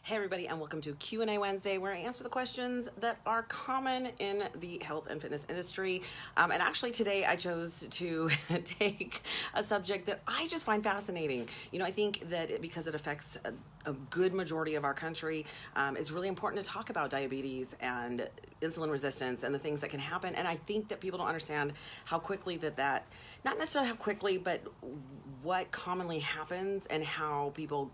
Hey everybody, and welcome to Q&A Wednesday, where I answer the questions that are common in the health and fitness industry. And actually today I chose to take a subject that I just find fascinating. I think that because it affects a good majority of our country, it's really important to talk about diabetes and insulin resistance and the things that can happen. And I think that people don't understand how quickly that not necessarily how quickly, but what commonly happens and how people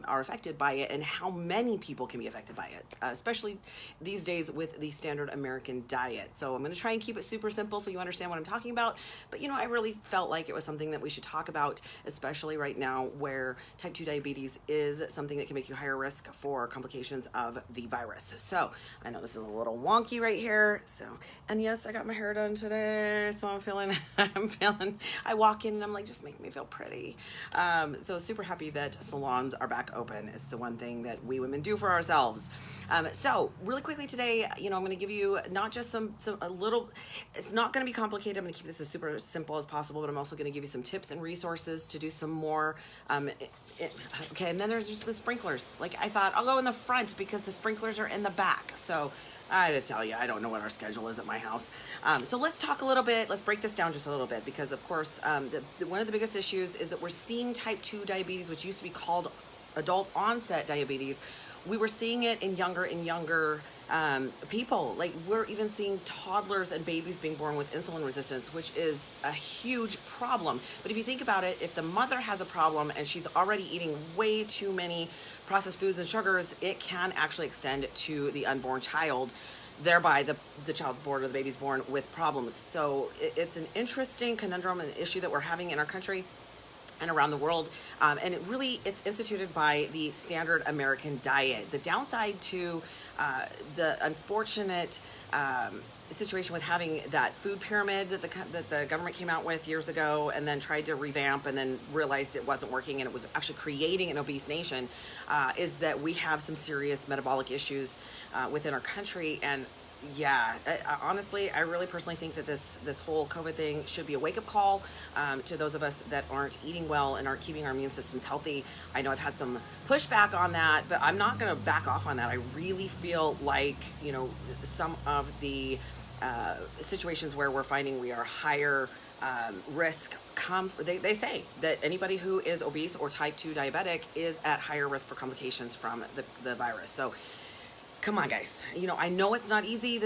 are affected by it and how many people can be affected by it, especially these days with the standard American diet. So I'm going to try and keep it super simple so you understand what I'm talking about. But I really felt like it was something that we should talk about, especially right now where type 2 diabetes is something that can make you higher risk for complications of the virus. So I know this is a little wonky right here. And yes, I got my hair done today. So I walk in and I'm like, just make me feel pretty. So super happy that salons are back open. It's the one thing that we women do for ourselves. So really quickly today, I'm going to give you not just a little, it's not going to be complicated. I'm going to keep this as super simple as possible, but I'm also going to give you some tips and resources to do some more. Okay. And then there's just the sprinklers. Like I thought I'll go in the front because the sprinklers are in the back. So I had to tell you, I don't know what our schedule is at my house. So let's talk a little bit. Let's break this down just a little bit because, of course, one of the biggest issues is that we're seeing type 2 diabetes, which used to be called adult onset diabetes. We were seeing it in younger and younger people. Like we're even seeing toddlers and babies being born with insulin resistance, which is a huge problem. But if you think about it, if the mother has a problem and she's already eating way too many processed foods and sugars, it can actually extend to the unborn child. Thereby, the child's born or the baby's born with problems. So it's an interesting conundrum and issue that we're having in our country and around the world. And it's instituted by the standard American diet. The downside to the unfortunate situation with having that food pyramid that the government came out with years ago and then tried to revamp and then realized it wasn't working and it was actually creating an obese nation, is that we have some serious metabolic issues within our country. And yeah, honestly, I really personally think that this whole COVID thing should be a wake-up call to those of us that aren't eating well and aren't keeping our immune systems healthy. I know I've had some pushback on that, but I'm not going to back off on that. I really feel like, some of the situations where we're finding we are higher risk they say that anybody who is obese or type 2 diabetic is at higher risk for complications from the virus. So come on, guys. I know it's not easy.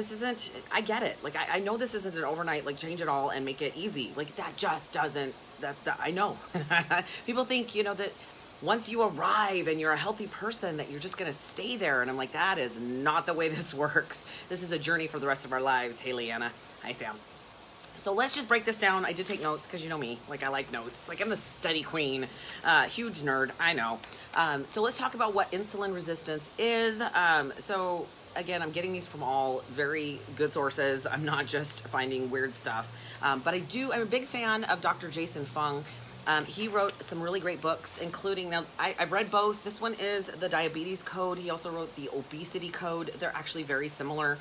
I get it. Like, I know this isn't an overnight, like, change it all and make it easy. Like, that just doesn't, I know. People think, that once you arrive and you're a healthy person that you're just going to stay there. And I'm like, that is not the way this works. This is a journey for the rest of our lives. Hey, Leanna. Hi, Sam. So let's just break this down. I did take notes because you know me, like I like notes. Like I'm the study queen, huge nerd, I know. So let's talk about what insulin resistance is. So again, I'm getting these from all very good sources. I'm not just finding weird stuff. But I'm a big fan of Dr. Jason Fung. He wrote some really great books, including, now I've read both. This one is the Diabetes Code. He also wrote the Obesity Code. They're actually very similar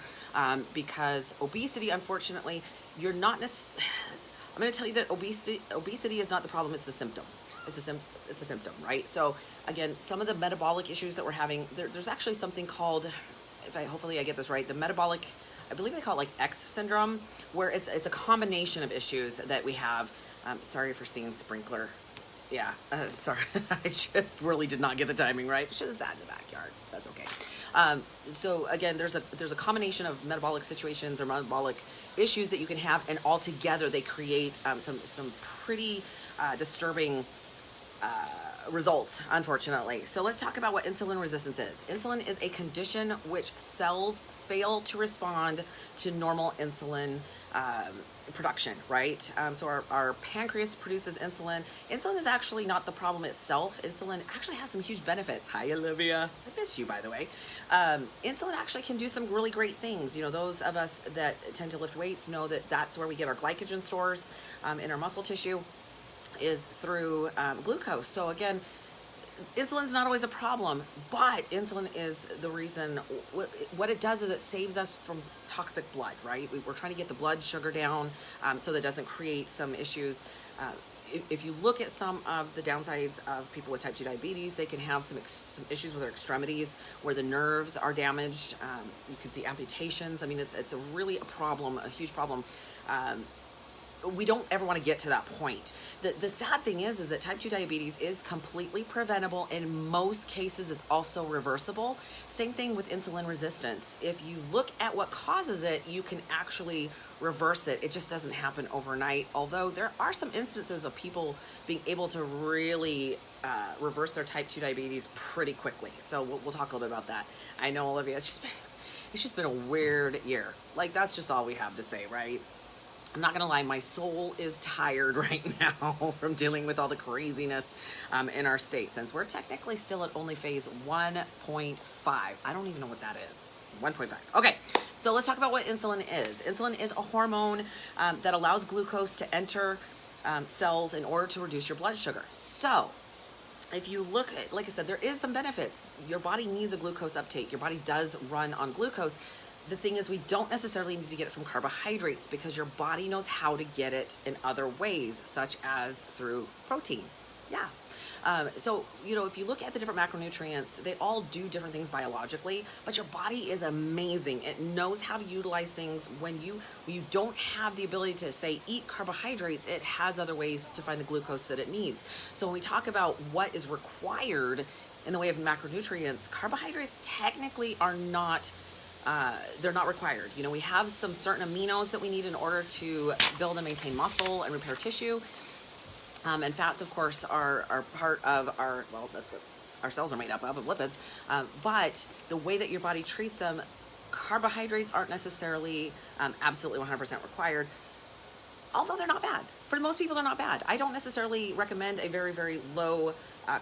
because obesity, unfortunately, I'm going to tell you that obesity is not the problem, it's the symptom. It's a symptom, right? So again, some of the metabolic issues that we're having, there's actually something called, hopefully I get this right, the metabolic, I believe they call it like X syndrome, where it's a combination of issues that we have. Sorry for seeing sprinkler. Yeah, sorry. I just really did not get the timing right. Should have sat in the backyard. That's okay. So again, there's a combination of metabolic situations or metabolic issues that you can have, and all together they create some pretty disturbing results, unfortunately. So let's talk about what insulin resistance is. Insulin is a condition which cells fail to respond to normal insulin production, right? So our pancreas produces insulin. Insulin is actually not the problem itself. Insulin actually has some huge benefits. Hi, Olivia. I miss you, by the way. Insulin actually can do some really great things. Those of us that tend to lift weights know that that's where we get our glycogen stores in our muscle tissue, is through glucose. So again, insulin is not always a problem, but insulin is the reason. What it does is it saves us from toxic blood, right? We're trying to get the blood sugar down so that it doesn't create some issues if you look at some of the downsides of people with type 2 diabetes, they can have some issues with their extremities where the nerves are damaged. You can see amputations. I mean, it's really a problem, a huge problem. We don't ever want to get to that point. The sad thing is that type 2 diabetes is completely preventable. In most cases, it's also reversible. Same thing with insulin resistance. If you look at what causes it, you can actually reverse it. It just doesn't happen overnight, although there are some instances of people being able to really reverse their type 2 diabetes pretty quickly. So we'll talk a little bit about that. I know, Olivia, it's just been a weird year. Like, that's just all we have to say, right? I'm not gonna lie, my soul is tired right now from dealing with all the craziness in our state, since we're technically still at only phase 1.5. I don't even know what that is. 1.5. Okay, so let's talk about what insulin is. Insulin is a hormone that allows glucose to enter cells in order to reduce your blood sugar. So if you look at, like I said, there is some benefits. Your body needs a glucose uptake. Your body does run on glucose. The thing is, we don't necessarily need to get it from carbohydrates because your body knows how to get it in other ways, such as through protein. Yeah. So, you know, if you look at the different macronutrients, they all do different things biologically, but your body is amazing. It knows how to utilize things. When you don't have the ability to, say, eat carbohydrates, it has other ways to find the glucose that it needs. So when we talk about what is required in the way of macronutrients, carbohydrates technically are not they're not required. You know, we have some certain aminos that we need in order to build and maintain muscle and repair tissue. And fats, of course, are part of our, well, that's what our cells are made up of lipids. But the way that your body treats them, carbohydrates aren't necessarily absolutely 100% required, although they're not bad. For most people, they're not bad. I don't necessarily recommend a very, very low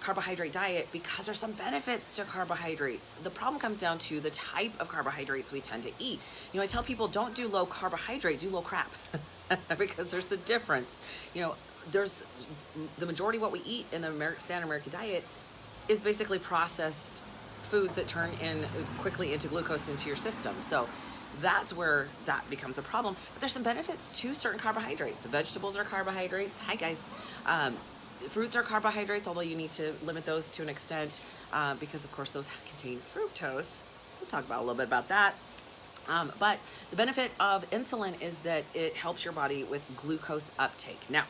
carbohydrate diet because there's some benefits to carbohydrates. The problem comes down to the type of carbohydrates we tend to eat. You know, I tell people, don't do low carbohydrate, do low crap, because there's a difference. You know, there's the majority of what we eat in the standard American diet is basically processed foods that turn in quickly into glucose into your system. So that's where that becomes a problem. But there's some benefits to certain carbohydrates. Vegetables are carbohydrates. Hi, guys. Fruits are carbohydrates, although you need to limit those to an extent because, of course, those contain fructose. We'll talk about a little bit about that. But the benefit of insulin is that it helps your body with glucose uptake. Now,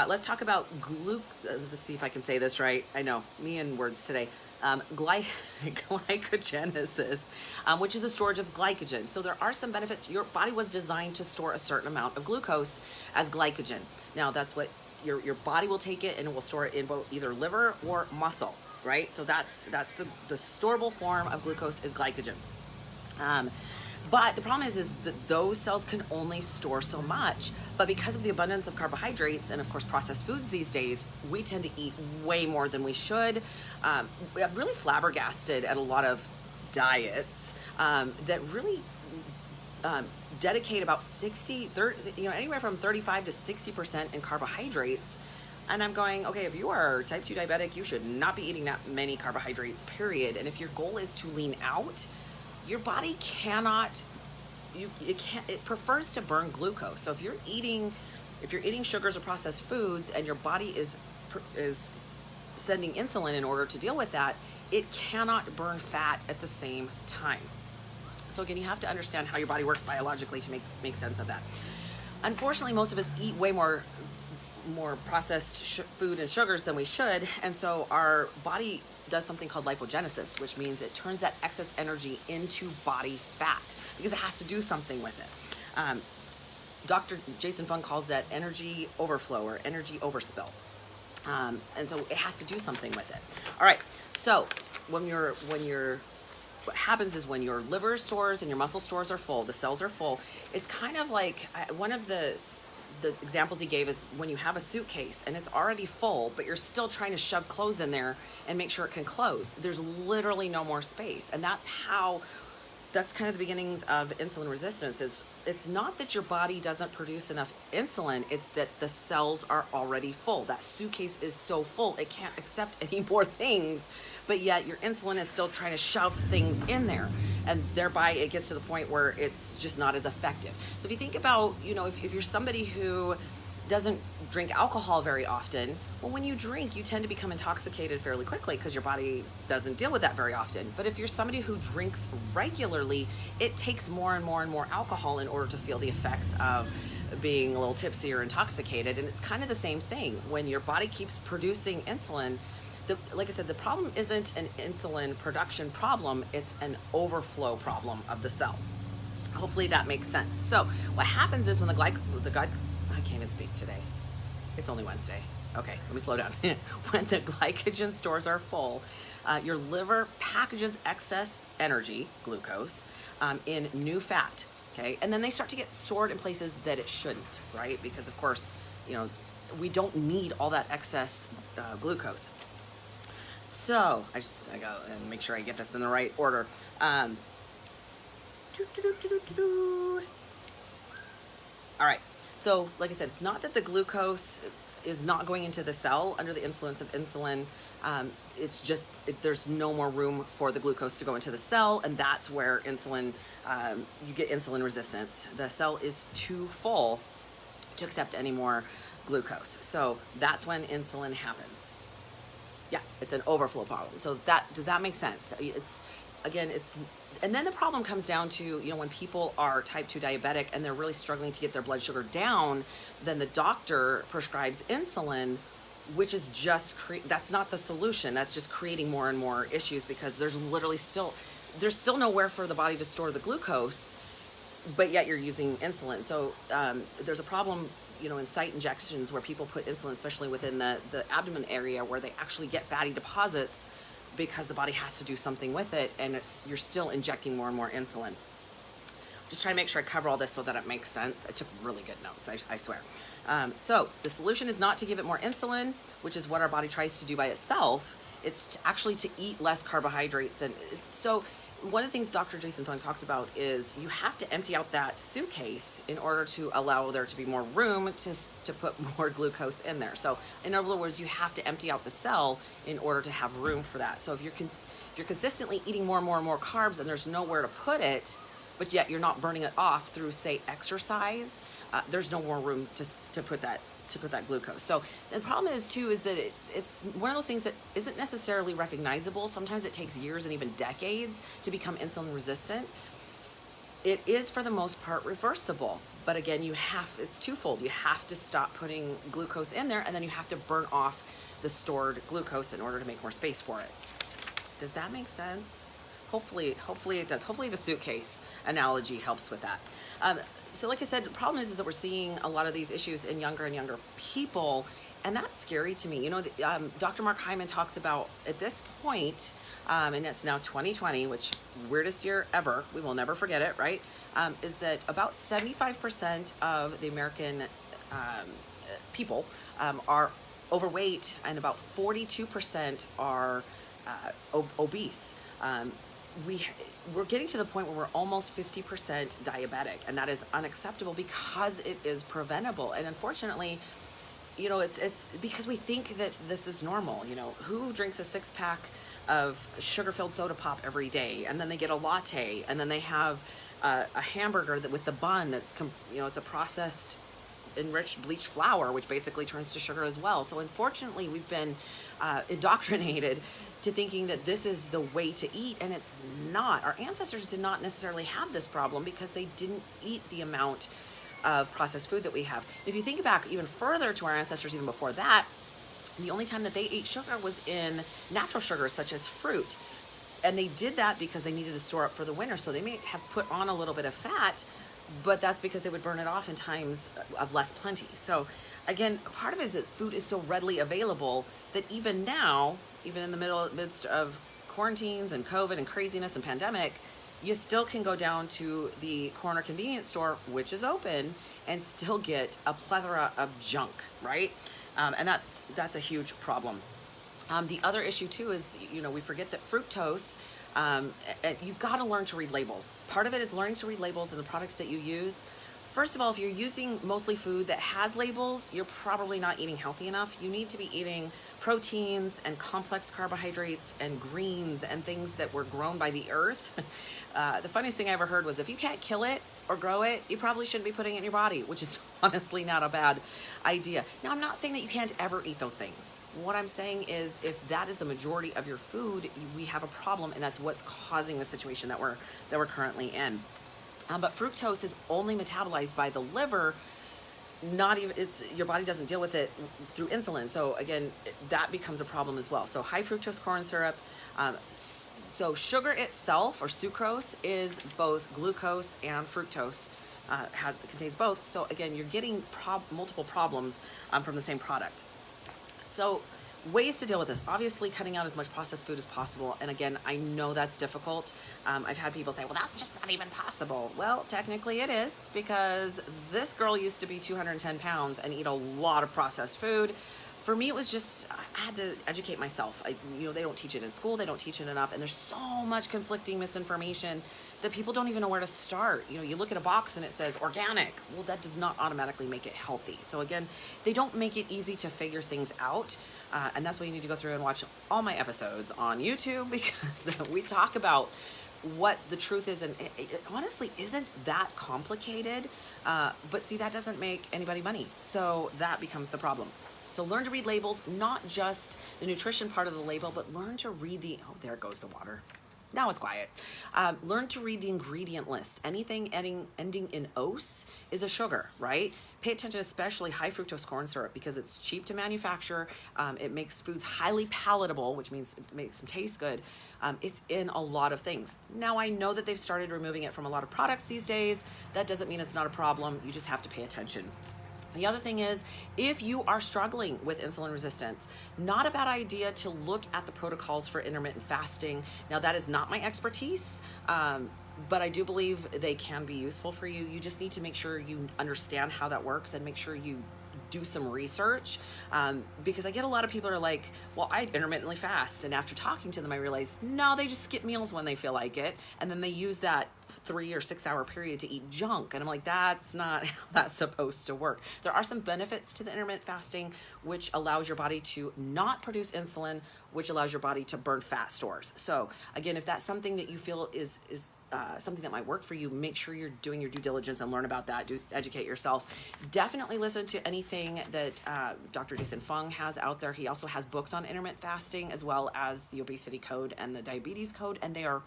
let's talk about let's see if I can say this right. I know, me and words today. Glycogenesis, which is the storage of glycogen. So there are some benefits. Your body was designed to store a certain amount of glucose as glycogen. Now, that's what your body will take it, and it will store it in both either liver or muscle, right? So that's the storable form of glucose is glycogen. But the problem is that those cells can only store so much. But because of the abundance of carbohydrates and, of course, processed foods these days, we tend to eat way more than we should. I'm really flabbergasted at a lot of diets that really dedicate about 30, anywhere from 35 to 60% in carbohydrates. And I'm going, okay, if you are type 2 diabetic, you should not be eating that many carbohydrates, period. And if your goal is to lean out, your body it prefers to burn glucose. So if you're eating sugars or processed foods and your body is sending insulin in order to deal with that, it cannot burn fat at the same time. So again, you have to understand how your body works biologically to make sense of that. Unfortunately, most of us eat way more processed food and sugars than we should, and so our body does something called lipogenesis, which means it turns that excess energy into body fat because it has to do something with it. Dr. Jason Fung calls that energy overflow or energy overspill. And so it has to do something with it. All right, so what happens is when your liver stores and your muscle stores are full, the cells are full, it's kind of like one of the examples he gave is when you have a suitcase and it's already full, but you're still trying to shove clothes in there and make sure it can close. There's literally no more space. And that's kind of the beginnings of insulin resistance. It's not that your body doesn't produce enough insulin, it's that the cells are already full. That suitcase is so full, it can't accept any more things, but yet your insulin is still trying to shove things in there. And thereby it gets to the point where it's just not as effective. So if you think about, if you're somebody who doesn't drink alcohol very often. Well, when you drink, you tend to become intoxicated fairly quickly because your body doesn't deal with that very often. But if you're somebody who drinks regularly, it takes more and more and more alcohol in order to feel the effects of being a little tipsy or intoxicated. And it's kind of the same thing. When your body keeps producing insulin, like I said, the problem isn't an insulin production problem, it's an overflow problem of the cell. Hopefully that makes sense. So what happens is when I can't even speak today. It's only Wednesday. Okay, let me slow down. When the glycogen stores are full, your liver packages excess energy, glucose, in new fat. Okay, and then they start to get stored in places that it shouldn't, right? Because of course, we don't need all that excess glucose. So I gotta make sure I get this in the right order. All right. So, like I said, it's not that the glucose is not going into the cell under the influence of insulin. It's just there's no more room for the glucose to go into the cell, and that's where you get insulin resistance. The cell is too full to accept any more glucose. So that's when insulin happens. Yeah, it's an overflow problem. So does that make sense? And then the problem comes down to, when people are type 2 diabetic and they're really struggling to get their blood sugar down, then the doctor prescribes insulin, which is that's not the solution. That's just creating more and more issues because there's still nowhere for the body to store the glucose, but yet you're using insulin. So there's a problem, in site injections where people put insulin, especially within the abdomen area where they actually get fatty deposits because the body has to do something with it, and you're still injecting more and more insulin. Just trying to make sure I cover all this so that it makes sense. I took really good notes, I swear. So the solution is not to give it more insulin, which is what our body tries to do by itself. It's actually to eat less carbohydrates. And so one of the things Dr. Jason Fung talks about is you have to empty out that suitcase in order to allow there to be more room to put more glucose in there. So in other words, you have to empty out the cell in order to have room for that. So if you're consistently eating more and more and more carbs and there's nowhere to put it, but yet you're not burning it off through, say, exercise, there's no more room to put that glucose. So the problem is that it's one of those things that isn't necessarily recognizable. Sometimes it takes years and even decades to become insulin resistant. It is for the most part reversible, but again, it's twofold. You have to stop putting glucose in there, and then you have to burn off the stored glucose in order to make more space for it. Does that make sense? Hopefully it does. Hopefully the suitcase analogy helps with that. So like I said, the problem is that we're seeing a lot of these issues in younger and younger people, and that's scary to me. Dr. Mark Hyman talks about at this point, and it's now 2020, which weirdest year ever, we will never forget it, right? Is that about 75% of the American people are overweight, and about 42% are obese. We're getting to the point where we're almost 50% diabetic, and that is unacceptable because it is preventable. And unfortunately, it's because we think that this is normal. Who drinks a 6-pack of sugar-filled soda pop every day, and then they get a latte, and then they have a hamburger with the bun that's it's a processed enriched bleached flour, which basically turns to sugar as well. So unfortunately, we've been indoctrinated to thinking that this is the way to eat, and it's not. Our ancestors did not necessarily have this problem because they didn't eat the amount of processed food that we have. If you think back even further to our ancestors even before that, the only time that they ate sugar was in natural sugars such as fruit. And they did that because they needed to store up for the winter. So they may have put on a little bit of fat, but that's because they would burn it off in times of less plenty. So again, part of it is that food is so readily available that even now, even in the midst of quarantines and COVID and craziness and pandemic, you still can go down to the corner convenience store, which is open, and still get a plethora of junk, right? And that's a huge problem. The other issue too is, we forget that fructose, you've got to learn to read labels. Part of it is learning to read labels in the products that you use. First of all, if you're using mostly food that has labels, you're probably not eating healthy enough. You need to be eating proteins and complex carbohydrates and greens and things that were grown by the earth. The funniest thing I ever heard was if you can't kill it or grow it, you probably shouldn't be putting it in your body, which is honestly not a bad idea. Now, I'm not saying that you can't ever eat those things. What I'm saying is if that is the majority of your food, we have a problem, and that's what's causing the situation that we're currently in. But fructose is only metabolized by the liver. Not even, your body doesn't deal with it through insulin. So again, that becomes a problem as well. So high fructose corn syrup. So sugar itself, or sucrose, is both glucose and fructose. Contains both. So again, you're getting multiple problems from the same product. So ways to deal with this: obviously cutting out as much processed food as possible. And again, I know that's difficult. I've had people say, well, that's just not even possible. Well, technically it is, because this girl used to be 210 pounds and eat a lot of processed food. For me, it was just, I had to educate myself. They don't teach it in school, they don't teach it enough, and there's so much conflicting misinformation that people don't even know where to start. You look at a box and it says organic. Well, that does not automatically make it healthy. So again, they don't make it easy to figure things out. And that's why you need to go through and watch all my episodes on YouTube, because we talk about what the truth is. And it honestly isn't that complicated. But see, that doesn't make anybody money. So that becomes the problem. So learn to read labels, not just the nutrition part of the label, but learn to read oh, there goes the water. Now it's quiet. Learn to read the ingredient list. Anything ending in ose is a sugar, right? Pay attention, especially high fructose corn syrup, because it's cheap to manufacture. It makes foods highly palatable, which means it makes them taste good. It's in a lot of things. Now, I know that they've started removing it from a lot of products these days. That doesn't mean it's not a problem. You just have to pay attention. The other thing is, if you are struggling with insulin resistance, not a bad idea to look at the protocols for intermittent fasting. Now, that is not my expertise, but I do believe they can be useful for you. You just need to make sure you understand how that works and make sure you do some research, because I get a lot of people who are like, well, I intermittently fast, and after talking to them, I realized, no, they just skip meals when they feel like it, and then they use that 3 or 6 hour period to eat junk. And I'm like, that's not how that's supposed to work. There are some benefits to the intermittent fasting, which allows your body to not produce insulin, which allows your body to burn fat stores. So again, if that's something that you feel is something that might work for you, make sure you're doing your due diligence and learn about that. Educate yourself. Definitely listen to anything that Dr. Jason Fung has out there. He also has books on intermittent fasting, as well as the obesity code and the diabetes code, and they are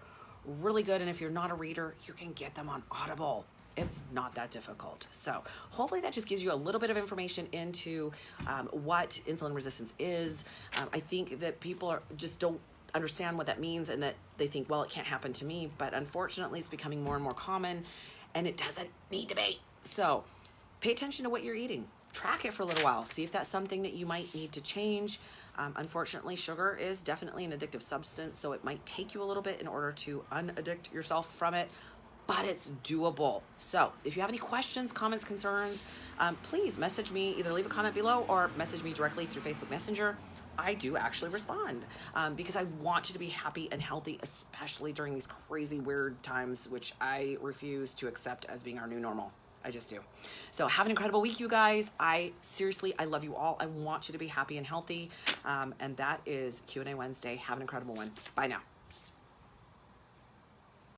really good. And if you're not a reader, you can get them on Audible. It's not that difficult. So hopefully that just gives you a little bit of information into what insulin resistance is. I think that people just don't understand what that means, and that they think, well, it can't happen to me. But unfortunately, it's becoming more and more common, and it doesn't need to be. So pay attention to what you're eating. Track it for a little while. See if that's something that you might need to change. Unfortunately, sugar is definitely an addictive substance, so it might take you a little bit in order to unaddict yourself from it, but it's doable. So if you have any questions, comments, concerns, please message me. Either leave a comment below or message me directly through Facebook Messenger. I do actually respond because I want you to be happy and healthy, especially during these crazy, weird times, which I refuse to accept as being our new normal. I just do. So have an incredible week, you guys. I love you all. I want you to be happy and healthy. And that is Q&A Wednesday. Have an incredible one. Bye now.